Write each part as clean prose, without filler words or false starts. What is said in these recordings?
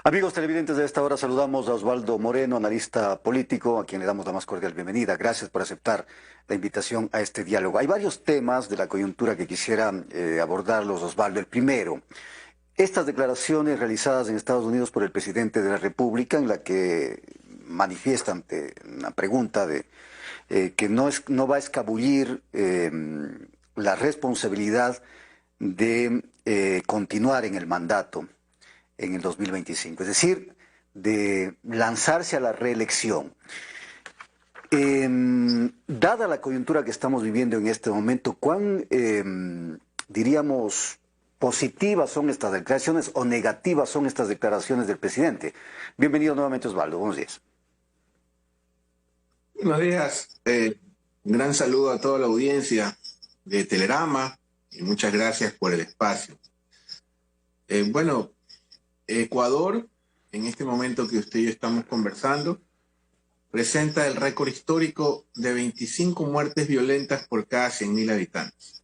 Amigos televidentes de esta hora, saludamos a Osvaldo Moreno, analista político, a quien le damos la más cordial bienvenida. Gracias por aceptar la invitación a este diálogo. Hay varios temas de la coyuntura que quisiera abordarlos, Osvaldo. El primero, estas declaraciones realizadas en Estados Unidos por el presidente de la República, en la que manifiesta ante una pregunta de que no va a escabullir la responsabilidad de continuar en el mandato en el 2025, es decir, de lanzarse a la reelección. Dada la coyuntura que estamos viviendo en este momento, ¿cuán, diríamos, positivas son estas declaraciones o negativas son estas declaraciones del presidente? Bienvenido nuevamente, Osvaldo. Buenos días. Buenos días. Un gran saludo a toda la audiencia de Telerama y muchas gracias por el espacio. Ecuador, en este momento que usted y yo estamos conversando, presenta el récord histórico de 25 muertes violentas por cada 100.000 habitantes,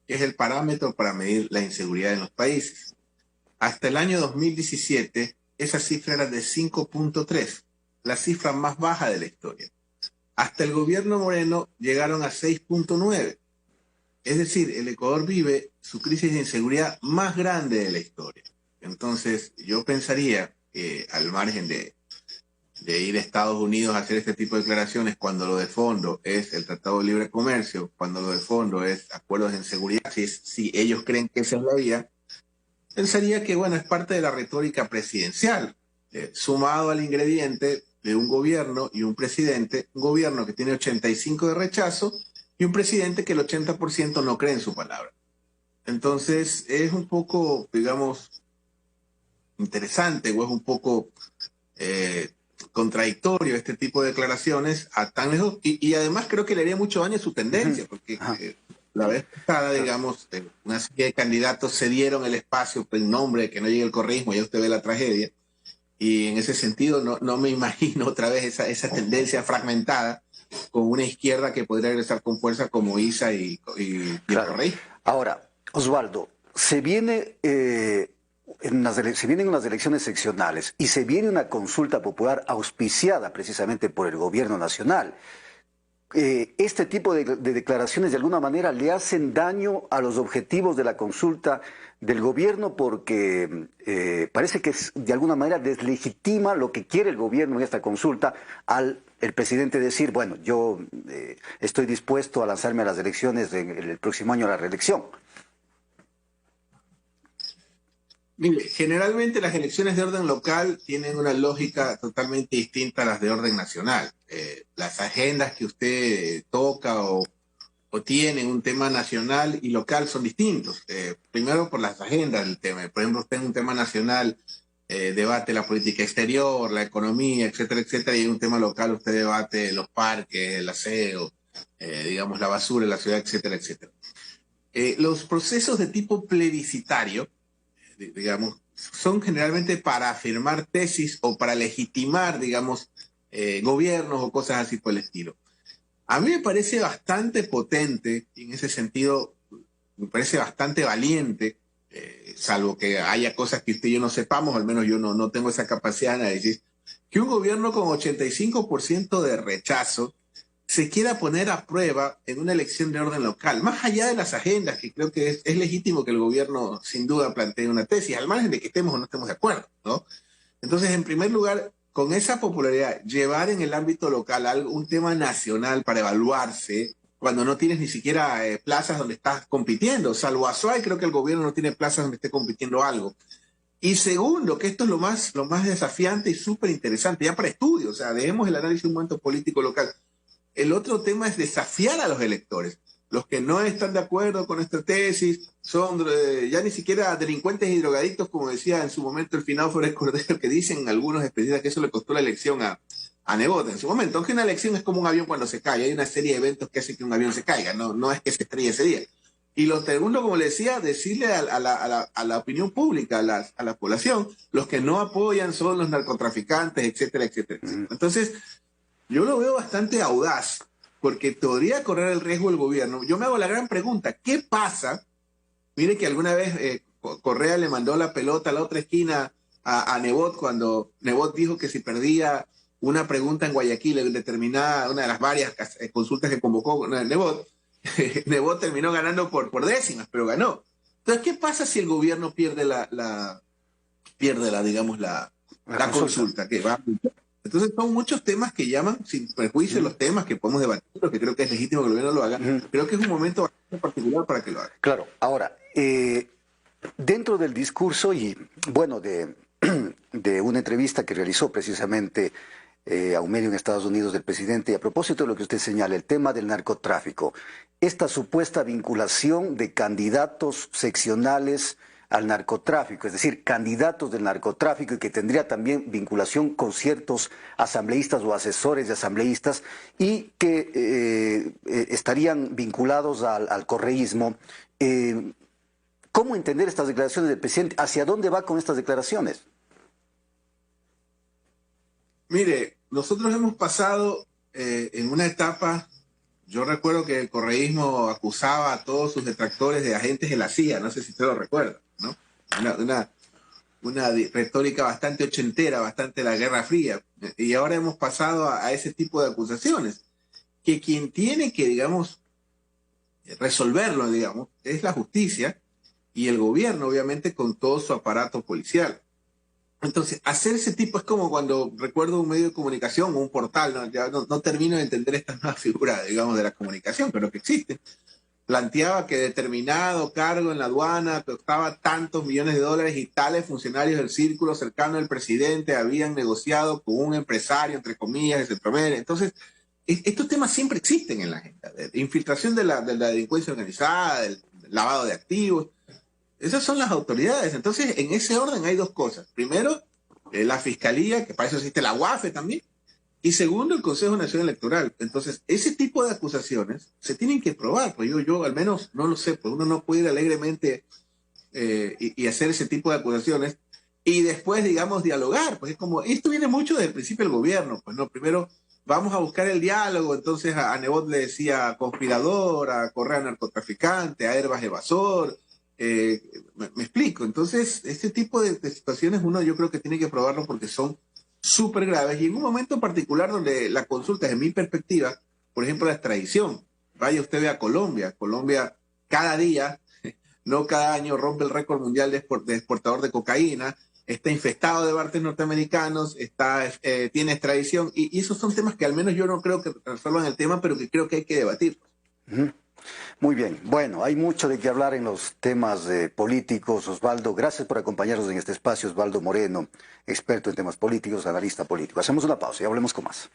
que es el parámetro para medir la inseguridad en los países. Hasta el año 2017, esa cifra era de 5.3, la cifra más baja de la historia. Hasta el gobierno Moreno llegaron a 6.9. Es decir, el Ecuador vive su crisis de inseguridad más grande de la historia. Entonces, yo pensaría que al margen de ir a Estados Unidos a hacer este tipo de declaraciones, cuando lo de fondo es el Tratado de Libre Comercio, cuando lo de fondo es acuerdos en seguridad, si ellos creen que esa es la vía, pensaría que, es parte de la retórica presidencial, sumado al ingrediente de un gobierno y un presidente, un gobierno que tiene 85 de rechazo y un presidente que el 80% no cree en su palabra. Entonces, es un poco, digamos, interesante o es un poco contradictorio este tipo de declaraciones a tan lejos y además creo que le haría mucho daño a su tendencia porque la vez pasada, digamos, una serie de candidatos se dieron el espacio en nombre de que no llegue el correísmo, ya usted ve la tragedia y en ese sentido no me imagino otra vez esa tendencia fragmentada con una izquierda que podría regresar con fuerza como ISA y el correísmo. Ahora, Osvaldo, se vienen unas elecciones seccionales y se viene una consulta popular auspiciada precisamente por el gobierno nacional. Este tipo de declaraciones de alguna manera le hacen daño a los objetivos de la consulta del gobierno porque parece que de alguna manera deslegitima lo que quiere el gobierno en esta consulta al el presidente decir, bueno, yo estoy dispuesto a lanzarme a las elecciones el próximo año a la reelección. Mire, generalmente las elecciones de orden local tienen una lógica totalmente distinta a las de orden nacional. Las agendas que usted toca o tiene en un tema nacional y local son distintos. Primero por las agendas del tema. Por ejemplo, usted en un tema nacional debate la política exterior, la economía, etcétera, etcétera, y en un tema local usted debate los parques, el aseo, digamos la basura en la ciudad, etcétera, etcétera. Los procesos de tipo plebiscitario, digamos, son generalmente para afirmar tesis o para legitimar, digamos, gobiernos o cosas así por el estilo. A mí me parece bastante potente, y en ese sentido me parece bastante valiente, salvo que haya cosas que usted y yo no sepamos, al menos yo no tengo esa capacidad de análisis, que un gobierno con 85% de rechazo se quiera poner a prueba en una elección de orden local, más allá de las agendas, que creo que es legítimo que el gobierno sin duda plantee una tesis, al margen de que estemos o no estemos de acuerdo, ¿no? Entonces, en primer lugar, con esa popularidad, llevar en el ámbito local un tema nacional para evaluarse, cuando no tienes ni siquiera plazas donde estás compitiendo, salvo Azuay, creo que el gobierno no tiene plazas donde esté compitiendo algo. Y segundo, que esto es lo más desafiante y súper interesante, ya para estudio, o sea, dejemos el análisis de un momento político local. El otro tema es desafiar a los electores. Los que no están de acuerdo con esta tesis son ya ni siquiera delincuentes y drogadictos, como decía en su momento el finado Flores Cordero, que dicen algunos especialistas que eso le costó la elección a Nebot en su momento. Aunque una elección es como un avión cuando se cae, hay una serie de eventos que hacen que un avión se caiga, no es que se estrelle ese día. Y lo segundo, como le decía, decirle a la opinión pública, a la población, los que no apoyan son los narcotraficantes, etcétera, etcétera, etcétera. Entonces, yo lo veo bastante audaz, porque podría correr el riesgo el gobierno. Yo me hago la gran pregunta, ¿qué pasa? Mire que alguna vez Correa le mandó la pelota a la otra esquina a Nebot cuando Nebot dijo que si perdía una pregunta en Guayaquil, en determinada, una de las varias consultas que convocó Nebot, Nebot terminó ganando por décimas, pero ganó. Entonces, ¿qué pasa si el gobierno pierde digamos, la consulta? Que va. Entonces, son muchos temas que llaman, sin prejuicio, los temas que podemos debatir, que creo que es legítimo que el gobierno lo haga. Creo que es un momento bastante particular para que lo haga. Claro, ahora, dentro del discurso y, bueno, de una entrevista que realizó precisamente a un medio en Estados Unidos del presidente, y a propósito de lo que usted señala, el tema del narcotráfico, esta supuesta vinculación de candidatos seccionales al narcotráfico, es decir, candidatos del narcotráfico y que tendría también vinculación con ciertos asambleístas o asesores de asambleístas y que estarían vinculados al correísmo. ¿Cómo entender estas declaraciones del presidente? ¿Hacia dónde va con estas declaraciones? Mire, nosotros hemos pasado en una etapa, yo recuerdo que el correísmo acusaba a todos sus detractores de agentes de la CIA, no sé si usted lo recuerda, ¿no? Una retórica bastante ochentera, bastante de la Guerra Fría, y ahora hemos pasado a ese tipo de acusaciones, que quien tiene que, digamos, resolverlo, digamos, es la justicia y el gobierno, obviamente, con todo su aparato policial. Entonces, hacer ese tipo es como cuando recuerdo un medio de comunicación o un portal, ¿no? Ya no termino de entender esta nueva figura, digamos, de la comunicación, pero que existe. Planteaba que determinado cargo en la aduana costaba tantos millones de dólares y tales funcionarios del círculo cercano del presidente habían negociado con un empresario, entre comillas, de Centroamérica. Entonces, estos temas siempre existen en la agenda, de infiltración de la delincuencia organizada, del lavado de activos. Esas son las autoridades. Entonces, en ese orden hay dos cosas. Primero, la Fiscalía, que para eso existe la UAFE también. Y segundo, el Consejo Nacional Electoral. Entonces, ese tipo de acusaciones se tienen que probar. Pues yo al menos no lo sé. Pues uno no puede ir alegremente y hacer ese tipo de acusaciones y después, digamos, dialogar. Pues es como, esto viene mucho desde el principio del gobierno. Pues no, primero vamos a buscar el diálogo. Entonces a Nebot le decía conspirador, a Correa narcotraficante, a Herbas evasor. Me explico. Entonces, este tipo de situaciones uno yo creo que tiene que probarlo porque son súper graves y en un momento particular donde la consulta, desde mi perspectiva, por ejemplo, la extradición. Vaya usted ve a Colombia. Colombia cada día, no cada año, rompe el récord mundial de exportador de cocaína, está infestado de barcos norteamericanos, tiene extradición y esos son temas que al menos yo no creo que resuelvan el tema, pero que creo que hay que debatir. Muy bien, bueno, hay mucho de qué hablar en los temas políticos. Osvaldo, gracias por acompañarnos en este espacio. Osvaldo Moreno, experto en temas políticos, analista político. Hacemos una pausa y hablemos con más.